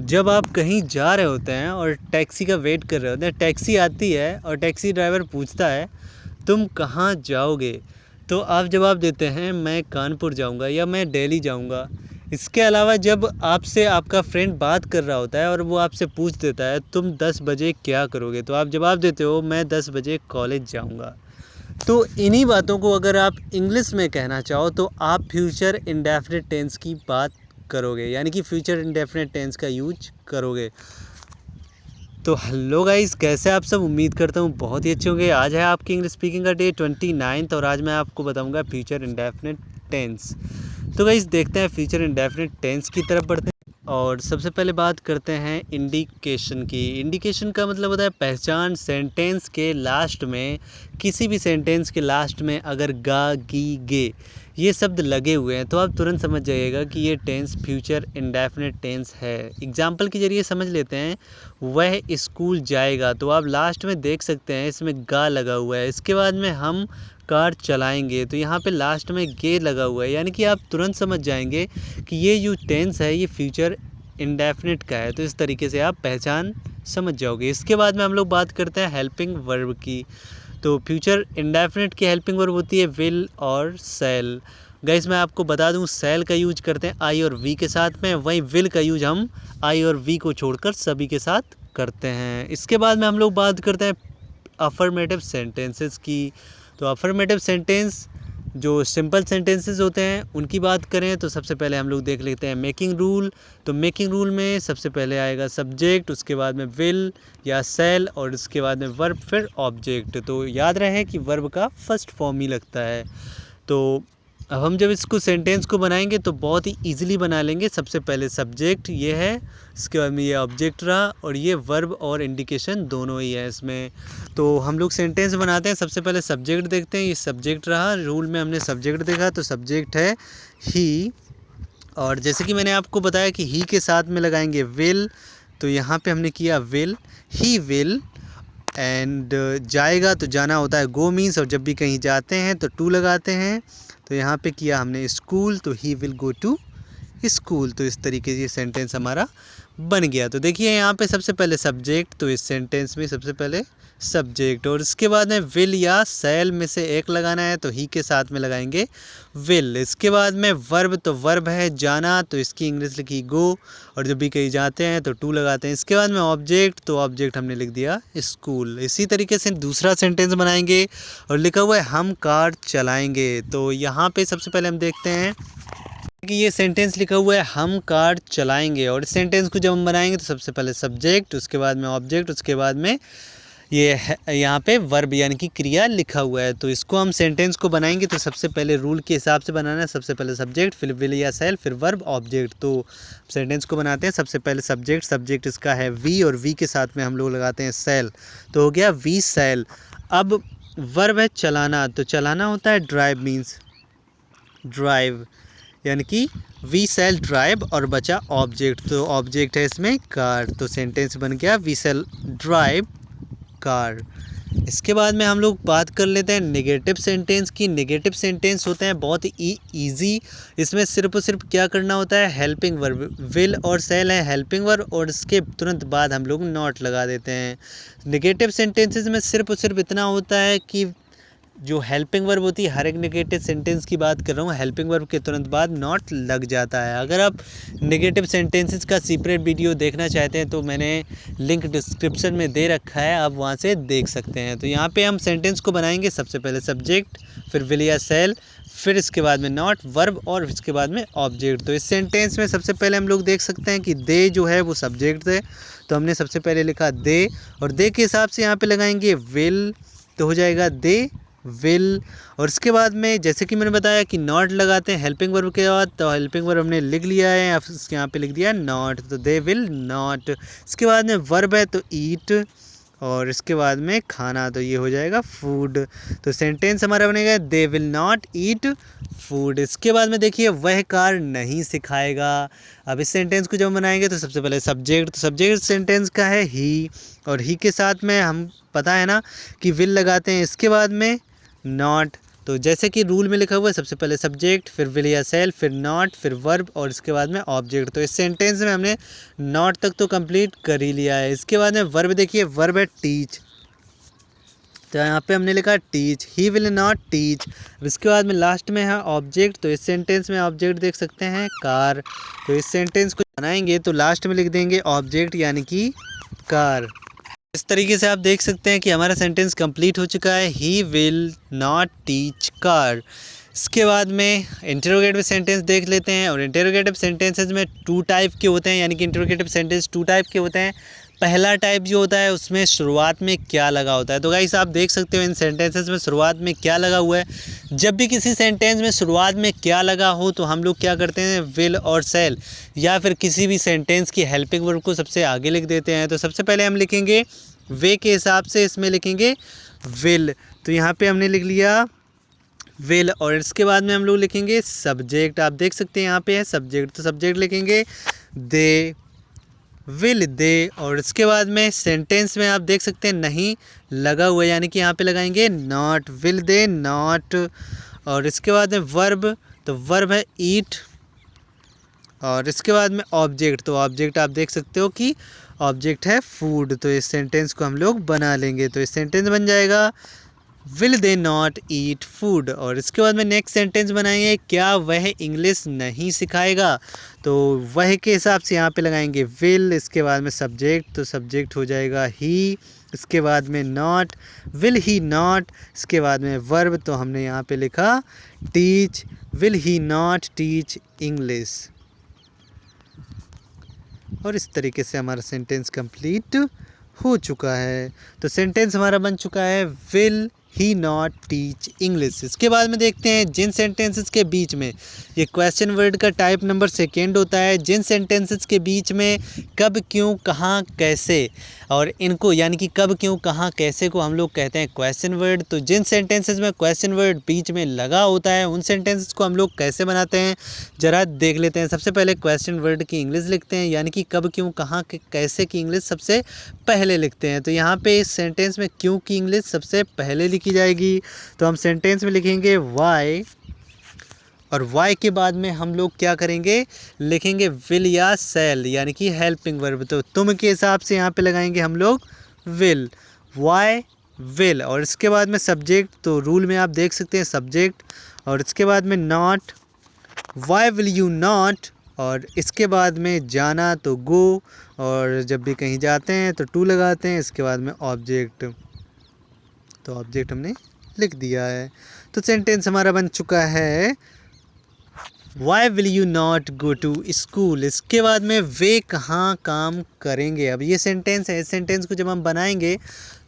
जब आप कहीं जा रहे होते हैं और टैक्सी का वेट कर रहे होते हैं, टैक्सी आती है और टैक्सी ड्राइवर पूछता है तुम कहाँ जाओगे, तो आप जवाब देते हैं मैं कानपुर जाऊंगा या मैं दिल्ली जाऊंगा। इसके अलावा जब आपसे आपका फ्रेंड बात कर रहा होता है और वो आपसे पूछ देता है तुम 10 बजे क्या करोगे, तो आप जवाब देते हो मैं 10 बजे कॉलेज जाऊंगा। तो इन्हीं बातों को अगर आप इंग्लिश में कहना चाहो तो आप फ्यूचर इंडेफिनिट टेंस की बात करोगे, यानी कि फ्यूचर इंडेफिनिट टेंस का यूज करोगे। तो हेलो गाइस, कैसे आप सब? उम्मीद करता हूँ बहुत ही अच्छे होंगे। आज है आपकी इंग्लिश स्पीकिंग का डे 29 और आज मैं आपको बताऊंगा फ्यूचर इंडेफिनिट टेंस। तो गाइस देखते हैं फ्यूचर इंडेफिनिट टेंस की तरफ बढ़ते हैं और सबसे पहले बात करते हैं इंडिकेशन की। इंडिकेशन का मतलब होता है पहचान। सेंटेंस के लास्ट में, किसी भी सेंटेंस के लास्ट में अगर गा, गी, गे ये शब्द लगे हुए हैं तो आप तुरंत समझ जाइएगा कि ये टेंस फ्यूचर इंडेफिनिट टेंस है। एग्जाम्पल के जरिए समझ लेते हैं। वह स्कूल जाएगा, तो आप लास्ट में देख सकते हैं इसमें गा लगा हुआ है। इसके बाद में हम कार चलाएंगे, तो यहाँ पे लास्ट में गे लगा हुआ है, यानी कि आप तुरंत समझ जाएंगे कि ये जो टेंस है ये फ्यूचर इंडेफिनिट का है। तो इस तरीके से आप पहचान समझ जाओगे। इसके बाद में हम लोग बात करते हैं हेल्पिंग वर्ब की। तो फ्यूचर इंडेफिनिट की हेल्पिंग वर्ब होती है विल और शैल। गाइस मैं आपको बता दूं, शैल का यूज करते हैं आई और वी के साथ में, वहीं विल का यूज हम आई और वी को छोड़कर सभी के साथ करते हैं। इसके बाद में हम लोग बात करते हैं अफर्मेटिव सेंटेंसेस की। तो अफर्मेटिव सेंटेंस जो सिंपल सेंटेंसेस होते हैं उनकी बात करें तो सबसे पहले हम लोग देख लेते हैं मेकिंग रूल। तो मेकिंग रूल में सबसे पहले आएगा सब्जेक्ट, उसके बाद में विल या शैल और उसके बाद में वर्ब, फिर ऑब्जेक्ट। तो याद रहे कि वर्ब का फर्स्ट फॉर्म ही लगता है। तो अब हम जब इसको सेंटेंस को बनाएंगे तो बहुत ही ईजिली बना लेंगे। सबसे पहले सब्जेक्ट ये है, इसके बाद में ये ऑब्जेक्ट रहा और ये वर्ब और इंडिकेशन दोनों ही है इसमें। तो हम लोग सेंटेंस बनाते हैं। सबसे पहले सब्जेक्ट देखते हैं, ये सब्जेक्ट रहा। रूल में हमने सब्जेक्ट देखा, तो सब्जेक्ट है ही। और जैसे कि मैंने आपको बताया कि ही के साथ में लगाएंगे विल, तो यहाँ पे हमने किया विल, ही विल। एंड जाएगा तो जाना होता है गो मीन्स, और जब भी कहीं जाते हैं तो टू लगाते हैं। तो यहाँ पे किया हमने स्कूल, तो he will go to school. तो इस तरीके से सेंटेंस हमारा बन गया। तो देखिए यहाँ पे सबसे पहले सब्जेक्ट, तो इस सेंटेंस में सबसे पहले सब्जेक्ट और इसके बाद में विल या शैल में से एक लगाना है, तो ही के साथ में लगाएंगे विल। इसके बाद में वर्ब, तो वर्ब है जाना, तो इसकी इंग्लिश लिखी गो, और जब भी कहीं जाते हैं तो टू लगाते हैं। इसके बाद में ऑब्जेक्ट, तो ऑब्जेक्ट हमने लिख दिया स्कूल। इसी तरीके से दूसरा सेंटेंस बनाएंगे और लिखा हुआ है हम कार चलाएंगे। तो यहाँ पे सबसे पहले हम देखते हैं कि ये सेंटेंस लिखा हुआ है हम कार चलाएंगे, और इस सेंटेंस को जब हम बनाएंगे तो सबसे पहले सब्जेक्ट, उसके बाद में ऑब्जेक्ट, उसके बाद में ये यहाँ पे वर्ब यानी कि क्रिया लिखा हुआ है। तो इसको हम सेंटेंस को बनाएंगे तो सबसे पहले रूल के हिसाब से बनाना है। सबसे पहले सब्जेक्ट, फिर विल या शैल, फिर वर्ब, ऑब्जेक्ट। तो सेंटेंस को बनाते हैं। सबसे पहले सब्जेक्ट, सब्जेक्ट इसका है वी और वी के साथ में हम लोग लगाते हैं शैल, तो हो गया वी शैल। अब वर्ब है चलाना, तो चलाना होता है ड्राइव, मीन्स ड्राइव, यानी कि वी शैल ड्राइव, और बचा ऑब्जेक्ट, तो ऑब्जेक्ट है इसमें कार। तो सेंटेंस बन गया वी शैल ड्राइव कार। इसके बाद में हम लोग बात कर लेते हैं नेगेटिव सेंटेंस की। नेगेटिव सेंटेंस होते हैं बहुत ही ईजी। इसमें सिर्फ और सिर्फ क्या करना होता है, हेल्पिंग वर्ब, विल और शैल है हेल्पिंग वर्ब, और इसके तुरंत बाद हम लोग नॉट लगा देते हैं। नेगेटिव सेंटेंसेस में सिर्फ और सिर्फ इतना होता है कि जो हेल्पिंग वर्ब होती है, हर एक नेगेटिव सेंटेंस की बात कर रहा हूँ, हेल्पिंग वर्ब के तुरंत बाद नॉट लग जाता है। अगर आप नेगेटिव सेंटेंसेस का सेपरेट वीडियो देखना चाहते हैं तो मैंने लिंक डिस्क्रिप्शन में दे रखा है, आप वहाँ से देख सकते हैं। तो यहाँ पे हम सेंटेंस को बनाएंगे। सबसे पहले सब्जेक्ट, फिर विल या शैल, फिर इसके बाद में नॉट, वर्ब, और इसके बाद में ऑब्जेक्ट। तो इस सेंटेंस में सबसे पहले हम लोग देख सकते हैं कि दे जो है वो सब्जेक्ट है, तो हमने सबसे पहले लिखा दे, और दे के हिसाब से यहाँ पे लगाएंगे विल, तो हो जाएगा दे विल। और इसके बाद में जैसे कि मैंने बताया कि नॉट लगाते हैं हेल्पिंग वर्ब के बाद, तो हेल्पिंग वर्ब हमने लिख लिया है, यहाँ पे लिख दिया नॉट, तो दे विल नॉट। इसके बाद में वर्ब है तो ईट, और इसके बाद में खाना, तो ये हो जाएगा फूड। तो सेंटेंस हमारा बनेगा they will not eat food. इसके बाद में देखिए वह कार नहीं सिखाएगा। अब इस सेंटेंस को जब हम बनाएंगे तो सबसे पहले सब्जेक्ट, तो सब्जेक्ट सेंटेंस का है ही, और ही के साथ में हम पता है ना कि विल लगाते हैं। इसके बाद में नॉट, तो जैसे कि रूल में लिखा हुआ है, सबसे पहले सब्जेक्ट, फिर विल या सेल, फिर नॉट, फिर वर्ब और इसके बाद में ऑब्जेक्ट। तो इस सेंटेंस में हमने नॉट तक तो कंप्लीट कर ही लिया है। इसके बाद में वर्ब देखिए, वर्ब है टीच, तो यहाँ पे हमने लिखा teach, he will not teach. इसके बाद में लास्ट में है ऑब्जेक्ट, तो इस सेंटेंस में ऑब्जेक्ट देख सकते हैं कार। तो इस सेंटेंस को बनाएंगे तो लास्ट में लिख देंगे ऑब्जेक्ट यानी कि कार। इस तरीके से आप देख सकते हैं कि हमारा सेंटेंस कंप्लीट हो चुका है, he will not teach car. इसके बाद में इंटरोगेटिव सेंटेंस देख लेते हैं, और इंटरोगेटिव सेंटेंसेस में 2 टाइप के होते हैं, यानी कि इंटरोगेटिव सेंटेंस 2 टाइप के होते हैं। पहला टाइप जो होता है उसमें शुरुआत में क्या लगा होता है। तो गाइस आप देख सकते हो इन सेंटेंसेस में शुरुआत में क्या लगा हुआ है। जब भी किसी सेंटेंस में शुरुआत में क्या लगा हो तो हम लोग क्या करते हैं, विल और सेल या फिर किसी भी सेंटेंस की हेल्पिंग वर्ब को सबसे आगे लिख देते हैं। तो सबसे पहले हम लिखेंगे वे के हिसाब से, इसमें लिखेंगे विल, तो यहाँ पे हमने लिख लिया विल। और इसके बाद में हम लोग लिखेंगे सब्जेक्ट, आप देख सकते हैं यहाँ पे है सब्जेक्ट, तो सब्जेक्ट लिखेंगे दे, विल दे। और इसके बाद में सेंटेंस में आप देख सकते हैं नहीं लगा हुआ है, यानी कि यहाँ पे लगाएंगे नॉट, विल दे नॉट। और इसके बाद में वर्ब, तो वर्ब है ईट। और इसके बाद में ऑब्जेक्ट, तो ऑब्जेक्ट आप देख सकते हो कि ऑब्जेक्ट है फूड। तो इस सेंटेंस को हम लोग बना लेंगे, तो इस सेंटेंस बन जाएगा will they not eat food. और इसके बाद में नेक्स्ट सेंटेंस बनाएंगे, क्या वह इंग्लिश नहीं सिखाएगा। तो वह के हिसाब से यहाँ पे लगाएंगे विल, इसके बाद में सब्जेक्ट, तो सब्जेक्ट हो जाएगा ही। इसके बाद में नॉट, विल ही नॉट। इसके बाद में वर्ब, तो हमने यहाँ पे लिखा teach, will he not teach English. और इस तरीके से हमारा सेंटेंस कंप्लीट हो चुका है। तो सेंटेंस हमारा बन चुका है will he not teach English. इसके बाद में देखते हैं जिन सेंटेंसेस के बीच में, ये क्वेश्चन वर्ड का टाइप नंबर 2 होता है, जिन सेंटेंसेस के बीच में कब, क्यों, कहाँ, कैसे, और इनको यानी कि कब, क्यों, कहाँ, कैसे को हम लोग कहते हैं क्वेश्चन वर्ड। तो जिन सेंटेंसेस में क्वेश्चन वर्ड बीच में लगा होता है उन सेंटेंसेस को हम लोग कैसे बनाते हैं ज़रा देख लेते हैं। सबसे पहले क्वेश्चन वर्ड की इंग्लिश लिखते हैं, यानी कि कब, क्यों, कहाँ, कैसे की इंग्लिश सबसे पहले लिखते हैं। तो यहाँ पे इस सेंटेंस में क्यों की इंग्लिश सबसे पहले लिखी जाएगी। तो हम सेंटेंस में लिखेंगे वाई, और वाई के बाद में हम लोग क्या करेंगे, लिखेंगे विल या सेल, यानी कि हेल्पिंग वर्ब। तो तुम के हिसाब से यहाँ पे लगाएंगे हम लोग विल, वाई विल। और इसके बाद में सब्जेक्ट, तो रूल में आप देख सकते हैं सब्जेक्ट। और इसके बाद में not, why will you not. और इसके बाद में जाना, तो गो। और जब भी कहीं जाते हैं तो टू लगाते हैं। इसके बाद में ऑब्जेक्ट, तो ऑब्जेक्ट हमने लिख दिया है। तो सेंटेंस हमारा बन चुका है why will you not go to school. इसके बाद में वे कहाँ काम करेंगे। अब ये सेंटेंस है, इस सेंटेंस को जब हम बनाएंगे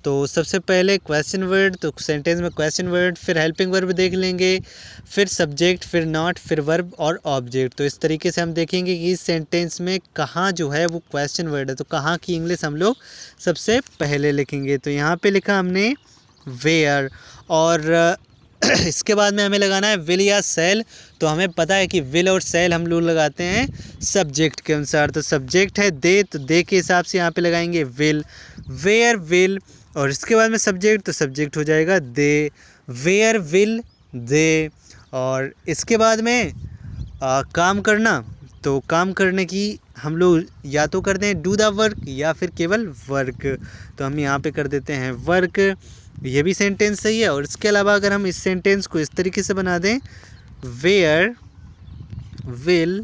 तो सबसे पहले क्वेश्चन वर्ड, तो सेंटेंस में क्वेश्चन वर्ड, फिर हेल्पिंग वर्ब देख लेंगे, फिर सब्जेक्ट, फिर नॉट, फिर वर्ब और ऑब्जेक्ट। तो इस तरीके से हम देखेंगे कि इस सेंटेंस में कहाँ जो है वो क्वेश्चन वर्ड है, तो कहाँ की इंग्लिश हम लोग सबसे पहले लिखेंगे। तो यहाँ पे लिखा हमने वेयर। और इसके बाद में हमें लगाना है विल या सेल। तो हमें पता है कि विल और सेल हम लोग लगाते हैं सब्जेक्ट के अनुसार। तो सब्जेक्ट है दे, तो दे के हिसाब से यहाँ पे लगाएंगे विल, वेयर विल। और इसके बाद में सब्जेक्ट, तो सब्जेक्ट हो जाएगा दे, वेयर विल दे। और इसके बाद में काम करना, तो काम करने की हम लोग या तो करते हैं डू द वर्क या फिर केवल वर्क। तो हम यहाँ पे कर देते हैं वर्क, ये भी सेंटेंस सही है। और इसके अलावा अगर हम इस सेंटेंस को इस तरीके से बना दें, where will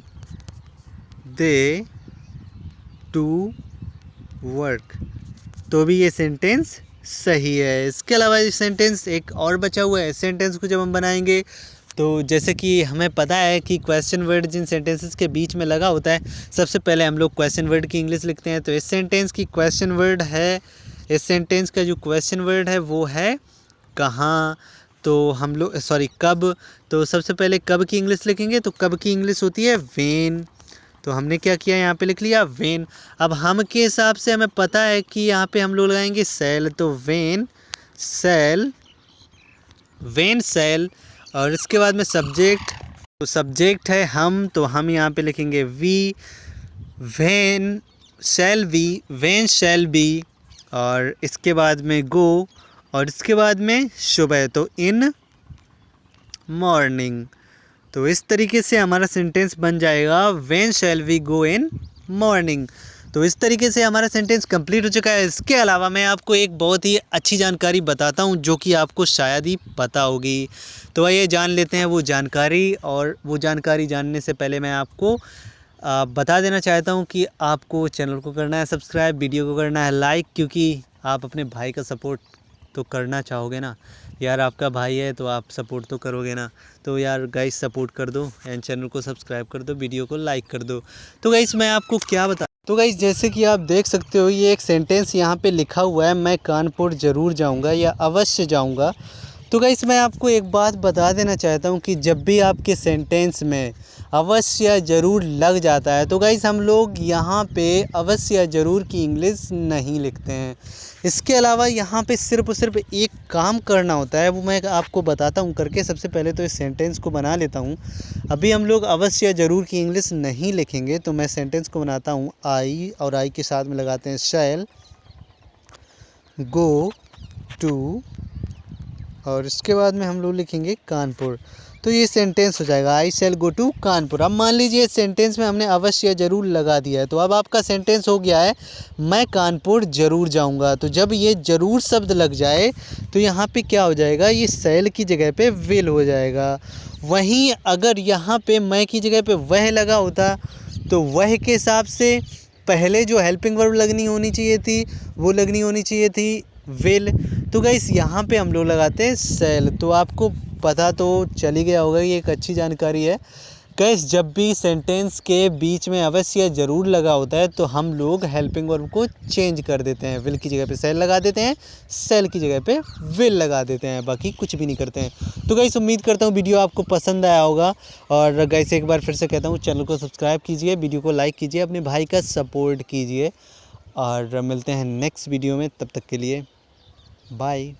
they to work, तो भी ये सेंटेंस सही है। इसके अलावा ये सेंटेंस एक और बचा हुआ है, इस सेंटेंस को जब हम बनाएंगे तो जैसे कि हमें पता है कि क्वेश्चन वर्ड जिन सेंटेंसेस के बीच में लगा होता है सबसे पहले हम लोग क्वेश्चन वर्ड की इंग्लिश लिखते हैं। तो इस सेंटेंस की क्वेश्चन वर्ड है, इस सेंटेंस का जो क्वेश्चन वर्ड है वो है कहाँ। तो हम लोग कब। तो सबसे पहले कब की इंग्लिश लिखेंगे, तो कब की इंग्लिश होती है वेन। तो हमने क्या किया, यहाँ पे लिख लिया वेन। अब हम के हिसाब से हमें पता है कि यहाँ पे हम लोग लगाएंगे सेल, तो वेन सेल, वेन सेल। और इसके बाद में सब्जेक्ट, तो सब्जेक्ट है हम, तो हम यहाँ पे लिखेंगे we, when shall we, when shall be. और इसके बाद में गो, और इसके बाद में सुबह, तो इन मॉर्निंग। तो इस तरीके से हमारा सेंटेंस बन जाएगा when shall we go in morning. तो इस तरीके से हमारा सेंटेंस कंप्लीट हो चुका है। इसके अलावा मैं आपको एक बहुत ही अच्छी जानकारी बताता हूँ जो कि आपको शायद ही पता होगी। तो आइए जान लेते हैं वो जानकारी। और वो जानकारी जानने से पहले मैं आपको बता देना चाहता हूँ कि आपको चैनल को करना है सब्सक्राइब, वीडियो को करना है लाइक, क्योंकि आप अपने भाई का सपोर्ट तो करना चाहोगे ना यार, आपका भाई है तो आप सपोर्ट तो करोगे ना। तो यार गाइस सपोर्ट कर दो एंड चैनल को सब्सक्राइब कर दो, वीडियो को लाइक कर दो। तो गाइस मैं आपको क्या बता, तो गाइस जैसे कि आप देख सकते हो ये एक सेंटेंस यहाँ पे लिखा हुआ है, मैं कानपुर ज़रूर जाऊँगा या अवश्य जाऊँगा। तो गाइस मैं आपको एक बात बता देना चाहता हूँ कि जब भी आपके सेंटेंस में अवश्य या ज़रूर लग जाता है तो गाइस हम लोग यहाँ पे अवश्य या ज़रूर की इंग्लिश नहीं लिखते हैं। इसके अलावा यहाँ पे सिर्फ और सिर्फ एक काम करना होता है, वो मैं आपको बताता हूँ करके। सबसे पहले तो इस सेंटेंस को बना लेता हूँ। अभी हम लोग अवश्य या ज़रूर की इंग्लिश नहीं लिखेंगे, तो मैं सेंटेंस को बनाता हूँ। आई और आई के साथ में लगाते हैं शैल गो टू, और इसके बाद में हम लोग लिखेंगे कानपुर। तो ये सेंटेंस हो जाएगा आई शैल गो टू कानपुर। अब मान लीजिए सेंटेंस में हमने अवश्य या ज़रूर लगा दिया है, तो अब आपका सेंटेंस हो गया है मैं कानपुर ज़रूर जाऊंगा। तो जब ये ज़रूर शब्द लग जाए तो यहाँ पे क्या हो जाएगा, ये शैल की जगह पे विल हो जाएगा। वहीं अगर यहाँ पे मैं की जगह पे वह लगा होता तो वह के हिसाब से पहले जो हेल्पिंग वर्ब लगनी होनी चाहिए थी वो लगनी होनी चाहिए थी विल। तो गाइस यहाँ पे हम लोग लगाते हैं शैल। तो आपको पता तो चल ही गया होगा, ये एक अच्छी जानकारी है। गाइस जब भी सेंटेंस के बीच में अवश्य या ज़रूर लगा होता है तो हम लोग हेल्पिंग वर्ब को चेंज कर देते हैं, विल की जगह पे शैल लगा देते हैं, शैल की जगह पे विल लगा देते हैं, बाकी कुछ भी नहीं करते हैं। तो गाइस उम्मीद करता हूँ वीडियो आपको पसंद आया होगा। और गाइस एक बार फिर से कहता हूँ चैनल को सब्सक्राइब कीजिए, वीडियो को लाइक कीजिए, अपने भाई का सपोर्ट कीजिए। और मिलते हैं नेक्स्ट वीडियो में, तब तक के लिए बाय।